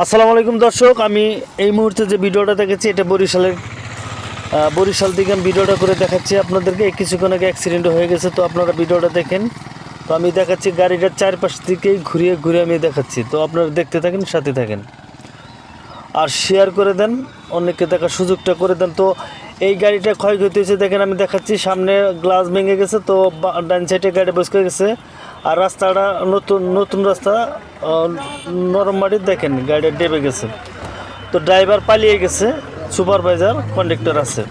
আসসালামু আলাইকুম দর্শক, আমি এই মুহূর্তে যে ভিডিওটা দেখাচ্ছি এটা বরিশাল থেকে আমি ভিডিওটা করে দেখাচ্ছি আপনাদেরকে। কিছুক্ষণ আগে অ্যাক্সিডেন্ট হয়ে গেছে, তো আপনারা ভিডিওটা দেখেন। তো আমি দেখাচ্ছি গাড়িটার চারপাশ থেকেই ঘুরিয়ে ঘুরিয়ে আমি দেখাচ্ছি, তো আপনারা দেখতে থাকেন, সাথে থাকেন আর শেয়ার করে দেন, অনেককে দেখার সুযোগটা করে দেন। তো এই গাড়িটা ক্ষয়ক্ষতি হয়েছে দেখেন, আমি দেখাচ্ছি সামনে গ্লাস ভেঙে গেছে, তো ডান সাইডে গাড়ি বসে গেছে। আর রাস্তাটা নতুন রাস্তা, নরম মাটির, দেখেন গাড়িটা ডেবে গেছে। তো ড্রাইভার পালিয়ে গেছে, সুপারভাইজার কন্ডাক্টর আছে।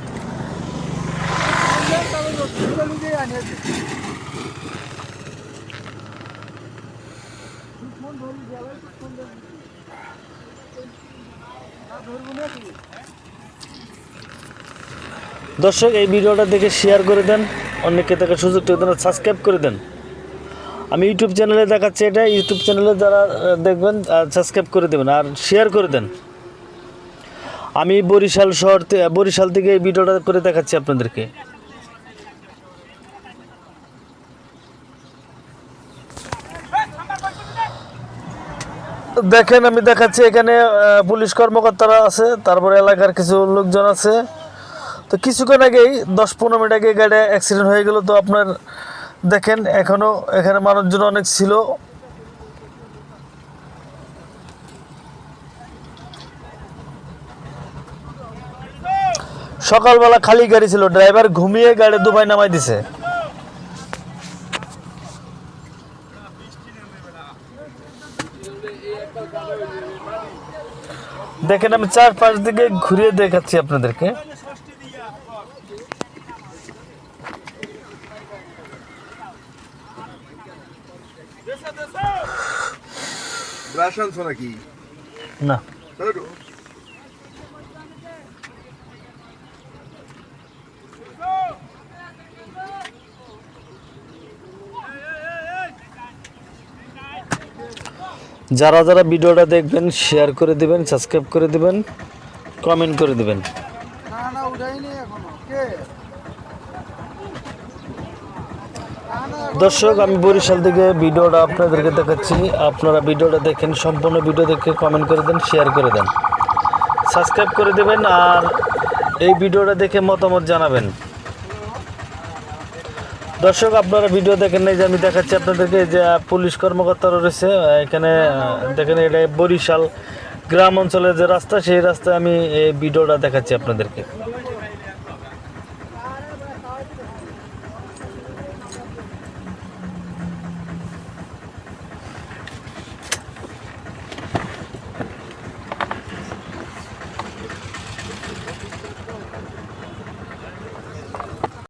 দর্শক, এই ভিডিওটা দেখে শেয়ার করে দেন, অনেককে দেখার সুযোগটা দেন, সাবস্ক্রাইব করে দেন। আমি ইউটিউব চ্যানেলে দেখাচ্ছি, এটা ইউটিউব চ্যানেলে যারা দেখবেন সাবস্ক্রাইব করে দেবেন আর শেয়ার করে দেন। আমি বরিশাল থেকে এই ভিডিওটা করে দেখাচ্ছি আপনাদেরকে। দেখেন, আমি দেখাচ্ছি এখানে পুলিশ কর্মকর্তারা আছে, তারপরে এলাকার কিছু লোকজন আছে। তো কিছুক্ষণ আগেই 10-15 মিনিট আগে গাড়ি অ্যাক্সিডেন্ট হয়ে গেল। তো আপনার দেখেন এখনও এখানে মানুষজন অনেক ছিল। সকালবেলা খালি গাড়ি ছিল, ড্রাইভার ঘুমিয়ে গাড়ি দুবাই নামাই দিছে। দেখেন, আমি 4-5 দিকে ঘুরিয়ে দেখাচ্ছি আপনাদেরকে। না, যারা যারা ভিডিওটা দেখবেন শেয়ার করে দিবেন, সাবস্ক্রাইব করে দিবেন, কমেন্ট করে দিবেন। দর্শক, আমি বরিশাল থেকে ভিডিওটা আপনাদেরকে দেখাচ্ছি। আপনারা ভিডিওটা দেখেন, সম্পূর্ণ ভিডিও দেখে কমেন্ট করে দেন, শেয়ার করে দেন, সাবস্ক্রাইব করে দেবেন আর এই ভিডিওটা দেখে মতামত জানাবেন। দর্শক, আপনারা ভিডিও দেখেন নাই যে আমি দেখাচ্ছি আপনাদেরকে, যে পুলিশ কর্মকর্তারা রয়েছে এখানে। দেখেন, এটা বরিশাল গ্রাম অঞ্চলের যে রাস্তা, সেই রাস্তায় আমি এই ভিডিওটা দেখাচ্ছি আপনাদেরকে।